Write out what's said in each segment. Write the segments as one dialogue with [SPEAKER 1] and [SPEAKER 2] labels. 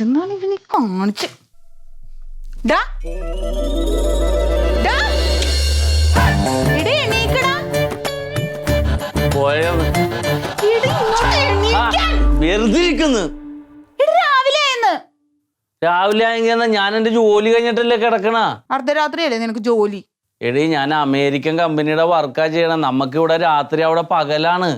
[SPEAKER 1] എന്താണ് ഇവന് കാണിച്ച്
[SPEAKER 2] രാവിലെ ഞാൻ എന്റെ ജോലി കഴിഞ്ഞിട്ടല്ലേ കിടക്കണ.
[SPEAKER 1] അർദ്ധരാത്രിയല്ലേ നിനക്ക് ജോലി?
[SPEAKER 2] എടീ ഞാൻ അമേരിക്കൻ കമ്പനിയുടെ വർക്കാ ചെയ്യണം. നമുക്ക് ഇവിടെ രാത്രി, അവിടെ പകലാണ്.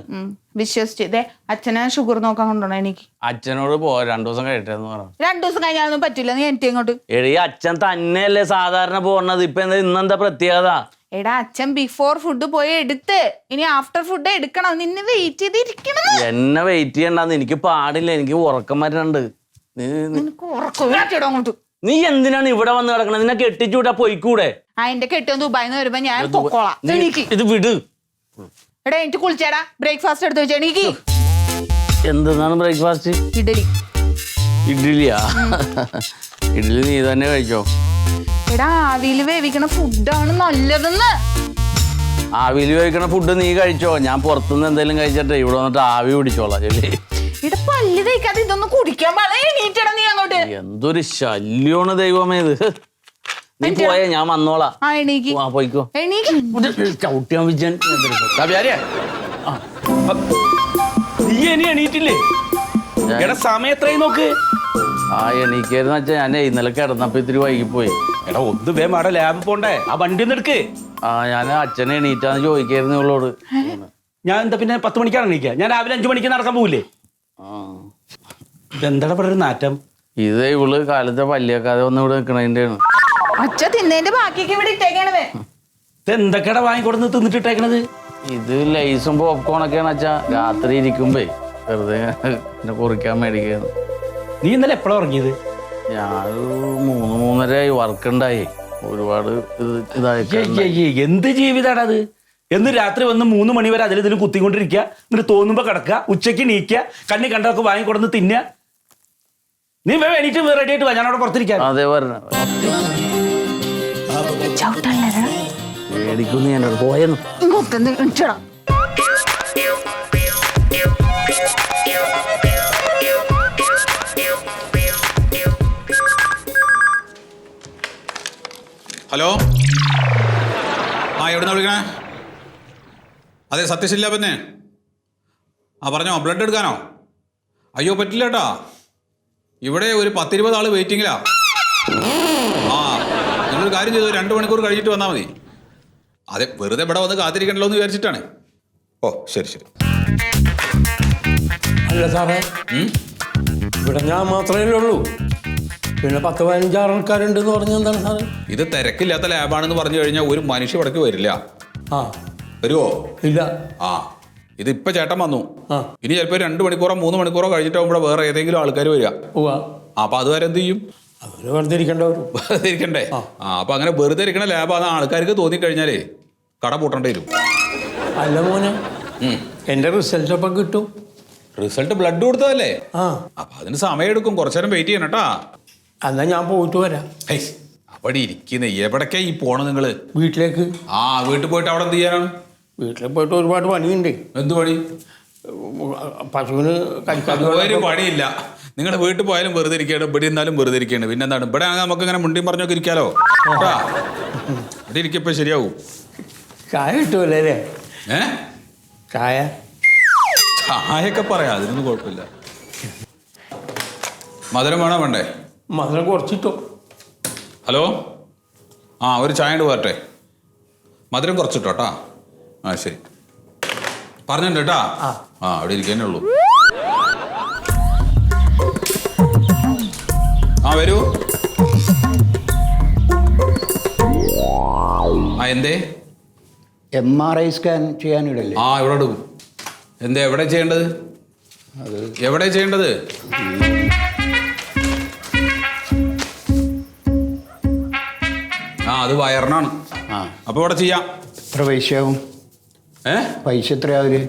[SPEAKER 1] വിശ്വസിച്ചേ. അച്ഛനെ ഷുഗർ നോക്കാൻ കൊണ്ടുപോണോ? എനിക്ക്
[SPEAKER 2] അച്ഛനോട് 2 ദിവസം കഴിയട്ടെന്ന് പറഞ്ഞു.
[SPEAKER 1] 2 ദിവസം കഴിഞ്ഞാലൊന്നും പറ്റില്ല. നീ എനിക്ക് ഇങ്ങോട്ട്.
[SPEAKER 2] എടീ അച്ഛൻ തന്നെയല്ലേ സാധാരണ പോണത്. ഇപ്പൊ ഇന്നെന്താ പ്രത്യേകത?
[SPEAKER 1] എടാ അച്ഛൻ ബിഫോർ ഫുഡ് പോയി എടുത്ത് ഇനി ആഫ്റ്റർ ഫുഡ് എടുക്കണം. നിന്നെ വെയിറ്റ് ചെയ്തിരിക്കണം.
[SPEAKER 2] എന്നെ വെയിറ്റ് ചെയ്യണ്ടെന്ന് എനിക്ക് പാടില്ല. എനിക്ക് ഉറക്കം വരുന്നുണ്ട്.
[SPEAKER 1] അങ്ങോട്ട്
[SPEAKER 2] നീ എന്തിനാണ് ഇവിടെ വന്ന് കിടക്കണത്? നിന്നെ കെട്ടിച്ചൂടാ, പോയിക്കൂടെ?
[SPEAKER 1] അതിന്റെ കെട്ടിയൊന്ന് ദുബായിന്ന് വരുമ്പോ ഞാൻ പൊക്കോളാം.
[SPEAKER 2] ഇത് വിട്.
[SPEAKER 1] എടാ എനിക്ക് കുളിച്ചേടാ. ബ്രേക്ക്ഫാസ്റ്റ് എടുത്ത് വെച്ചാ എനിക്ക്.
[SPEAKER 2] എന്താണ് ബ്രേക്ക്ഫാസ്റ്റ്?
[SPEAKER 1] ഇഡലി.
[SPEAKER 2] ഇഡ്ഡലിയാ? ഇഡ്ഡലി നീ തന്നെ കഴിച്ചോ.
[SPEAKER 1] എടാ ആവിയിൽ വേവിക്കണ ഫുഡാണ് നല്ലതെന്ന്.
[SPEAKER 2] ആവിയിൽ വേവിക്കണ ഫുഡ് നീ കഴിച്ചോ. ഞാൻ പുറത്തുനിന്ന് എന്തെങ്കിലും കഴിച്ചിട്ട് ഇവിടെ വന്നിട്ട് ആവി പിടിച്ചോളാം.
[SPEAKER 1] ഇവിടെ പല്ല് തേക്കാതെ ഇതൊന്നും കുടിക്കാൻ പാടില്ല. എണീറ്റടാ നീ അങ്ങോട്ട്.
[SPEAKER 2] എന്തൊരു ശല്യമാണ് ദൈവമേ ഇത്. നീ പോയേ, ഞാൻ വന്നോളാം. പോയിക്കോ. ചവിട്ടിയാൻ വിജയൻ.
[SPEAKER 3] നീ ഇനി എണീറ്റില്ലേ? സമയം എത്രയും നോക്ക്.
[SPEAKER 2] എണീക്കായിരുന്നു വെച്ചാ ഞാൻ ഇന്നലെ കിടന്നപ്പോ ഇത്തിരി വൈകിപ്പോയി.
[SPEAKER 3] എടാ ഒന്ന് വേഗം അവിടെ ലാബ് പോണ്ടേ. ആ വണ്ടി ഒന്ന് എടുക്ക്.
[SPEAKER 2] ഞാൻ അച്ഛനെ എണീറ്റാന്ന് ചോദിക്കായിരുന്നു ഇവളോട്.
[SPEAKER 3] ഞാൻ എന്താ പിന്നെ 10 മണിക്കാണ് എണീക്കുക. ഞാൻ രാവിലെ 5 മണിക്ക് നടക്കാൻ പോവില്ലേ? ഇതെന്താ ഇവിടെ ഒരു നാറ്റം?
[SPEAKER 2] ഇത് ഇവള് കാലത്തെ പല്ലിയാക്കാതെ ഒന്ന് ഇവിടെ നിക്കണതിന്റെ ആണ്.
[SPEAKER 1] അച്ഛ തിന്നതിന്റെ ബാക്കിയൊക്കെ ഇവിടെ ഇട്ടേക്കണത്.
[SPEAKER 3] ഇത് എന്തൊക്കെയാ വാങ്ങിക്കൊടുന്ന് തിന്നിട്ടിട്ടേക്കണത്?
[SPEAKER 2] ഇത് ലൈസും പോപ്കോണൊക്കെയാണ് അച്ഛാ. രാത്രി ഇരിക്കുമ്പോ വെറുതെ കുറിക്കാൻ മേടിക്കുന്നു.
[SPEAKER 3] നീ ഇന്നലെ എപ്പോഴാ ഉറങ്ങിയത്?
[SPEAKER 2] ഞാനൊരു 3-3:30 വർക്ക് ഉണ്ടായി. ഒരുപാട് ഇതായി.
[SPEAKER 3] എന്ത് ജീവിതാടാ അത്? എന്ന് രാത്രി വന്ന് 3 മണി വരെ അതിലിതിലും കുത്തിക്കൊണ്ടിരിക്കുക. എന്നിട്ട് തോന്നുമ്പോ കിടക്കുക, ഉച്ചയ്ക്ക് നീക്കുക, കണ്ണി കണ്ടൊക്കെ വാങ്ങിക്കൊടുന്ന് തിന്നുക. നീ വേഗം എണീറ്റ് റെഡി ആയിട്ട് വാ, ഞാൻ അവിടെ പുറത്തിരിക്കാം.
[SPEAKER 2] അതേ പറഞ്ഞ മേടിക്കുന്നു. ഞാനോട് പോയെന്നു.
[SPEAKER 4] ഹലോ, എവിടുന്നാ വിളിക്കണേ? അതെ, സത്യശീല പിന്നെ. പറഞ്ഞോ, ബ്ലഡ് എടുക്കാനോ? അയ്യോ പറ്റില്ല കേട്ടാ, ഇവിടെ ഒരു 10-20 ആള് വെയിറ്റിങ്ങിലാ. നിങ്ങളൊരു കാര്യം ചെയ്തു, 2 മണിക്കൂർ കഴിഞ്ഞിട്ട് വന്നാൽ മതി. അതെ, വെറുതെ ഇവിടെ വന്ന് കാത്തിരിക്കണല്ലോ എന്ന് വിചാരിച്ചിട്ടാണ്. ഓ ശരി ശരി.
[SPEAKER 5] അല്ല സാറേ, ഇവിടെ ഞാൻ മാത്രമേ ഉള്ളൂ. പിന്നെ 10-15 ആൾക്കാരുണ്ടെന്ന് പറഞ്ഞാൽ എന്താണ് സാറേ?
[SPEAKER 4] ഇത് തിരക്കില്ലാത്ത ലാബാണെന്ന് പറഞ്ഞു കഴിഞ്ഞാൽ ഒരു മനുഷ്യ ഇവിടേക്ക് വരില്ല. വരുവോ?
[SPEAKER 5] ഇല്ല.
[SPEAKER 4] ഇതിപ്പോ ചേട്ടൻ വന്നു. ഇനി ചിലപ്പോ 2 മണിക്കൂറോ 3 മണിക്കൂറോ കഴിഞ്ഞിട്ടാവും ഇവിടെ വേറെ ഏതെങ്കിലും ആൾക്കാർ വരിക. അപ്പൊ അതുവരെ എന്ത് ചെയ്യും?
[SPEAKER 5] വെറുതെ
[SPEAKER 4] ഇരിക്കണ്ടേ? അപ്പൊ അങ്ങനെ വെറുതെ ഇരിക്കണ ലാബാണ് ആൾക്കാർക്ക് തോന്നിക്കഴിഞ്ഞാലേ കട പൂട്ടേണ്ടി വരും.
[SPEAKER 5] അല്ല മോനെ, എന്റെ റിസൾട്ട് അപ്പം കിട്ടും.
[SPEAKER 4] റിസൾട്ട് ബ്ലഡ് കൊടുത്തതല്ലേ? അപ്പൊ അതിന് സമയം എടുക്കും. കുറച്ചേരം വെയിറ്റ് ചെയ്യണം കേട്ടാ.
[SPEAKER 5] എന്നാ ഞാൻ പോയിട്ട് വരാം.
[SPEAKER 4] അവിടെ ഇരിക്കുന്നേ, എവിടേക്കാ ഈ പോണ നിങ്ങള്?
[SPEAKER 5] വീട്ടിലേക്ക്.
[SPEAKER 4] വീട്ടിൽ പോയിട്ട് അവിടെ എന്ത് ചെയ്യാനാണ്?
[SPEAKER 5] വീട്ടിൽ പോയിട്ട് ഒരുപാട് പണിയുണ്ട്.
[SPEAKER 4] എന്ത് പണി?
[SPEAKER 5] പശുവിന്
[SPEAKER 4] ഒരു പണിയില്ല. നിങ്ങളുടെ വീട്ടിൽ പോയാലും വെറുതെ ഇരിക്കുകയാണ്, ഇവിടെ ഇരുന്നാലും വെറുതെ ഇരിക്കുകയാണ്. പിന്നെ എന്താണ്? ഇവിടെ ആണെങ്കിൽ നമുക്ക് ഇങ്ങനെ മുണ്ടിയും പറഞ്ഞൊക്കെ ഇരിക്കാലോ. ഇവിടെ ഇരിക്കപ്പോ ശരിയാവും.
[SPEAKER 5] ചായ കിട്ടുമല്ലേ അല്ലേ?
[SPEAKER 4] ചായയൊക്കെ പറയാം, അതിനൊന്നും കുഴപ്പമില്ല. മധുരം വേണോ വേണ്ടേ?
[SPEAKER 5] മധുരം കുറച്ചിട്ടോ.
[SPEAKER 4] ഹലോ, ഒരു ചായ കൊണ്ട് പോരട്ടെ. മധുരം കുറച്ചിട്ടോട്ടാ. ശരി, പറഞ്ഞിട്ടുണ്ട് കേട്ടാ. അവിടെ ഇരിക്കാനേ ഉള്ളൂ. വരൂ. എന്തേ?
[SPEAKER 6] MRI സ്കാൻ ചെയ്യാനിടല്ലേ?
[SPEAKER 4] ഇവിടെ എടുക്കും. എന്തേ, എവിടെ ചെയ്യേണ്ടത്? എവിടെ ചെയ്യേണ്ടത്? അത് വയറിനാണ്. അപ്പൊ ഇവിടെ ചെയ്യാം.
[SPEAKER 6] എത്ര പൈസയാവും? പൈസ എത്രയാവര്?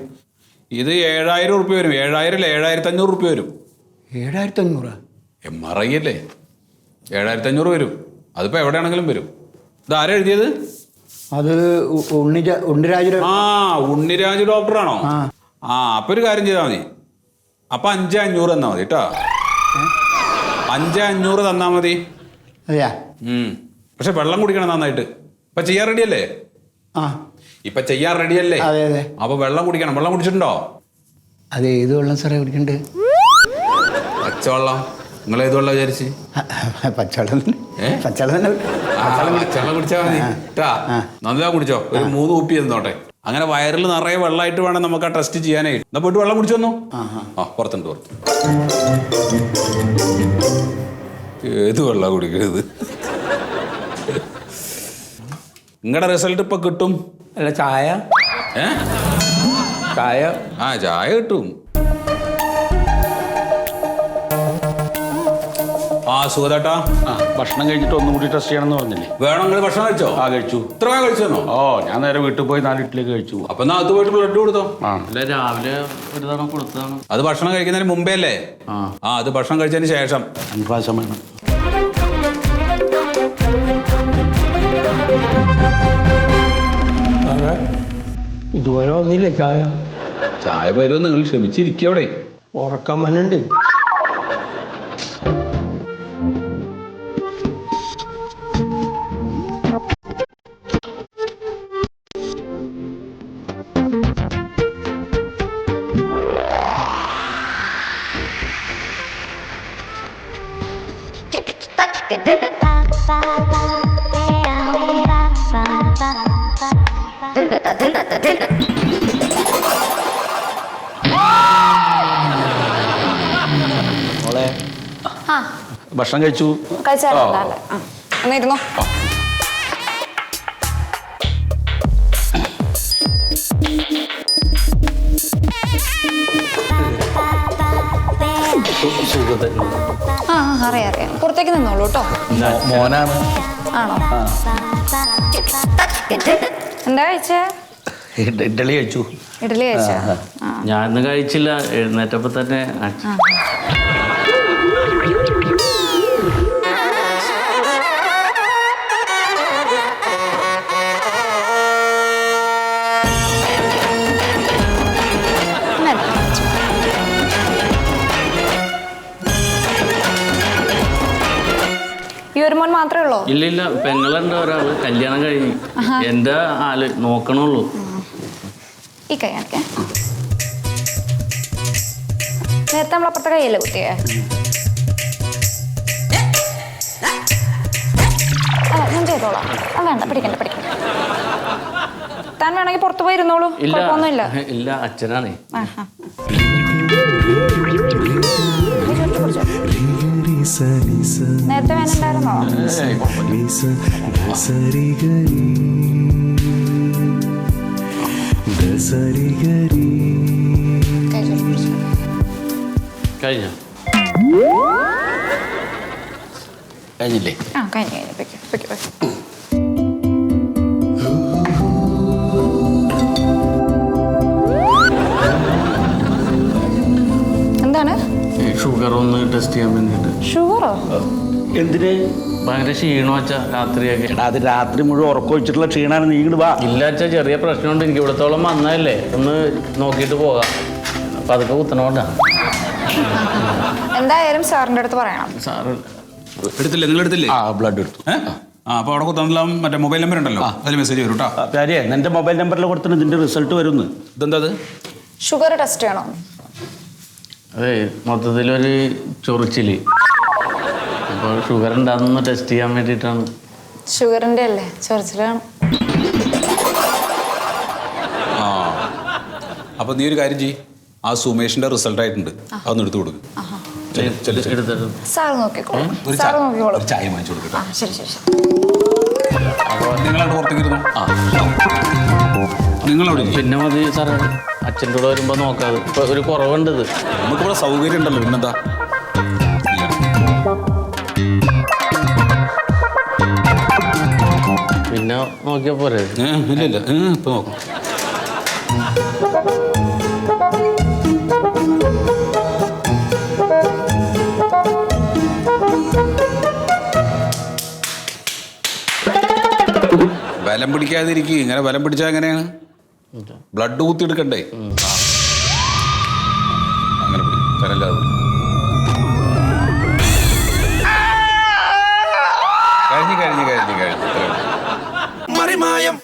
[SPEAKER 4] ഇത് 7,000 റുപ്യ വരും. 7,000 അല്ല, 7,500 റുപ്യ വരും.
[SPEAKER 6] 7,500?
[SPEAKER 4] MRI അല്ലേ? 7,500 വരും. അതിപ്പോ എവിടെയാണെങ്കിലും വരും. ഇത് ആരാ എഴുതിയത്?
[SPEAKER 6] അത് ഉണ്ണിരാജ്.
[SPEAKER 4] ഉണ്ണിരാജ് ഡോക്ടറാണോ? അപ്പൊ ഒരു കാര്യം ചെയ്താൽ മതി. അപ്പൊ 5,500 തന്നാ മതി കേട്ടോ. 500 തന്നാ മതി.
[SPEAKER 6] അതെയാ?
[SPEAKER 4] പക്ഷെ വെള്ളം കുടിക്കണം നന്നായിട്ട്. ഇപ്പൊ ചെയ്യാൻ റെഡിയല്ലേ?
[SPEAKER 6] ആ
[SPEAKER 4] ഇപ്പൊ ചെയ്യാൻ റെഡിയല്ലേ?
[SPEAKER 6] അതെ അതെ.
[SPEAKER 4] അപ്പൊ വെള്ളം കുടിക്കണം. വെള്ളം കുടിച്ചിട്ടുണ്ടോ?
[SPEAKER 6] അത് ഏത് വെള്ളം സാറേ കുടിക്കണ്ടേ?
[SPEAKER 4] പച്ചവെള്ളം. നിങ്ങൾ ഏത് വെള്ളം വിചാരിച്ച്?
[SPEAKER 6] പച്ചവെള്ളം. പച്ചവെള്ളം തന്നെ.
[SPEAKER 4] പച്ചവെള്ളം കുടിച്ചാൽ മതി കേട്ടാ. നല്ല കുടിച്ചോ. ഒരു 3 കുപ്പി തന്നോട്ടെ. അങ്ങനെ വയറിൽ നിറയെ വെള്ളമായിട്ട് വേണം നമുക്ക് ആ ടെസ്റ്റ് ചെയ്യാനായിട്ട്. എന്നാ പോയിട്ട് വെള്ളം കുടിച്ചു വന്നു. പുറത്തുണ്ട്. ഏത് വെള്ളം കുടിക്കരുത്. നിങ്ങളുടെ റിസൾട്ട് ഇപ്പൊ കിട്ടും.
[SPEAKER 5] അല്ല ചായ ചായ
[SPEAKER 4] ചായ കിട്ടും. സുഖേട്ടാ,
[SPEAKER 3] ഭക്ഷണം കഴിഞ്ഞിട്ട് ഒന്നും കൂടി ടെസ്റ്റ് ചെയ്യണമെന്ന് പറഞ്ഞില്ലേ?
[SPEAKER 4] വേണം. നിങ്ങൾ ഭക്ഷണം കഴിച്ചോ?
[SPEAKER 3] കഴിച്ചു.
[SPEAKER 4] ഇത്ര കഴിച്ചോ?
[SPEAKER 3] ഞാൻ നേരെ വീട്ടിൽ പോയി 4 ഇഡ്ഡലി കഴിച്ചു.
[SPEAKER 4] അപ്പൊ എന്നാ അത് പോയിട്ട് ബ്ലഡ് കൊടുത്തോ.
[SPEAKER 2] അല്ല രാവിലെ ഒരു തവണ കൊടുത്തതാണ്.
[SPEAKER 4] അത് ഭക്ഷണം കഴിക്കുന്നതിന് മുമ്പേ അല്ലേ? അത് ഭക്ഷണം കഴിച്ചതിന് ശേഷം
[SPEAKER 3] 5 പ്രാവശ്യം വേണം.
[SPEAKER 5] ഇതുവരെ ഒന്നില്ലേ ചായ?
[SPEAKER 4] ചായ വരുമോ? നിങ്ങൾ ക്ഷമിച്ചിരിക്കും അവിടെ.
[SPEAKER 5] ഉറക്കം വന്നുണ്ട്.
[SPEAKER 3] മോളെ ഭക്ഷണം കഴിച്ചു.
[SPEAKER 1] എന്നിരുന്നോ. അറിയാം അറിയാം. പുറത്തേക്ക് നിന്നോളൂ കേട്ടോ.
[SPEAKER 3] മോനാണ്.
[SPEAKER 1] ആണോ? എന്താ കഴിച്ചേ?
[SPEAKER 3] ഇഡ്ഡലി കഴിച്ചു.
[SPEAKER 1] ഇഡ്ഡലി കഴിച്ചാ?
[SPEAKER 2] ഞാനൊന്നും കഴിച്ചില്ല. എഴുന്നേറ്റപ്പോ തന്നെ അച്ഛൻ
[SPEAKER 1] ഈ ഒരു മോൻ മാത്രമേ ഉള്ളൂ?
[SPEAKER 2] ഇല്ലില്ല, പെങ്ങളുണ്ട് ഒരാള്. കല്യാണം കഴിഞ്ഞു. എന്റെ ആള് നോക്കണുള്ളൂ.
[SPEAKER 1] ഈ കൈ കാണിക്കേ. നേരത്തെ നമ്മളപ്പുറത്തെ കൈയല്ലേ കുത്തിയേ? അല്ല ഞാൻ ചെയ്തോളാം. വേണ്ട, പിടിക്കണ്ട. താൻ വേണമെങ്കിൽ പുറത്തു പോയി ഇരുന്നോളൂ. കുഴപ്പമൊന്നുമില്ല.
[SPEAKER 2] ഇല്ല, അച്ഛനാണേ.
[SPEAKER 1] നേരത്തെ വേനുണ്ടായിരുന്നോ?
[SPEAKER 2] കഴിഞ്ഞോ?
[SPEAKER 3] കഴിഞ്ഞില്ലേ?
[SPEAKER 1] കഴിഞ്ഞു. എന്താണ്?
[SPEAKER 2] ഷുഗർ ഒന്ന് ടെസ്റ്റ് ചെയ്യാൻ വേണ്ടിട്ട്.
[SPEAKER 1] ഷുഗറോ?
[SPEAKER 3] എന്തിന്?
[SPEAKER 2] ഭയങ്കര ക്ഷീണം അച്ഛാ രാത്രിയൊക്കെ.
[SPEAKER 3] അത് രാത്രി മുഴുവൻ ഉറക്കം വെച്ചിട്ടുള്ള ക്ഷീണാണ്. നീ ഇങ്ങോട്ട് വാ.
[SPEAKER 2] ഇല്ല അച്ഛാ, ചെറിയ പ്രശ്നമുണ്ട്. എനിക്ക് ഇവിടത്തോളം വന്നതല്ലേ, ഒന്ന് നോക്കിയിട്ട് പോകാം. അപ്പൊ അതൊക്കെ കുത്തണോണ്ടാ.
[SPEAKER 1] എന്തായാലും സാറിന്റെ അടുത്ത് പറയണം.
[SPEAKER 2] സാറ്
[SPEAKER 4] എടുത്തില്ലേ? നിങ്ങൾ എടുത്തില്ലേ?
[SPEAKER 3] ബ്ലഡ് എടുത്തു.
[SPEAKER 4] അപ്പൊ അവിടെ തന്നില്ല. മറ്റേ മൊബൈൽ നമ്പർ ഉണ്ടല്ലോ, അതിൽ മെസ്സേജ് വരും കേട്ടോ.
[SPEAKER 3] കാര്യേ നിന്റെ മൊബൈൽ നമ്പറിൽ കൊടുത്തിട്ട് ഇതിന്റെ റിസൾട്ട് വരുന്നു.
[SPEAKER 4] ഇതെന്താ?
[SPEAKER 1] ഷുഗർ ടെസ്റ്റ് ചെയ്യണോ?
[SPEAKER 2] അതെ, മൊത്തത്തിലൊരു ചൊറിച്ചില്. അപ്പോൾ ഷുഗർ ഉണ്ടാകുന്ന ടെസ്റ്റ് ചെയ്യാൻ വേണ്ടിയിട്ടാണ്.
[SPEAKER 1] ഷുഗറിന്റെ അല്ലേ? ചൊറിച്ചിലാണ്.
[SPEAKER 4] അപ്പൊ നീ ഒരു കാര്യം ചെയ്യ്. ആ സുമേഷിന്റെ റിസൾട്ട് ആയിട്ടുണ്ട്, അതൊന്ന് എടുത്തു കൊടുക്കും.
[SPEAKER 1] സാറ് നോക്കിക്കോളൂ.
[SPEAKER 4] ഒരു ചായ വാങ്ങിച്ചു കൊടുക്കട്ടെ.
[SPEAKER 1] ശരി.
[SPEAKER 4] അപ്പോൾ നിങ്ങളവിടെ പുറത്തേക്ക് ഇരുന്നു. നിങ്ങളവിടെ
[SPEAKER 2] പിന്നെ മതി സാറേ. അച്ഛൻ്റെ കൂടെ വരുമ്പോ നോക്കാതെ. ഇപ്പൊ ഒരു കുറവുണ്ട്. ഇത്
[SPEAKER 4] നമുക്കിവിടെ സൗകര്യം ഉണ്ടല്ലോ, പിന്നെന്താ.
[SPEAKER 2] പിന്നെ നോക്കിയാ പോരെ?
[SPEAKER 4] ഇല്ല ഇപ്പൊ നോക്കാം. ബലം പിടിക്കാതിരിക്കുക. ഇങ്ങനെ ബലം പിടിച്ചാൽ എങ്ങനെയാണ്? ബ്ലഡ് കുത്തിയെടുക്കണ്ടേ? അങ്ങനെ പിടിക്കും. കനല്ലാതെ പിടിക്കും.
[SPEAKER 7] കഴിഞ്ഞു.
[SPEAKER 8] മറിമായം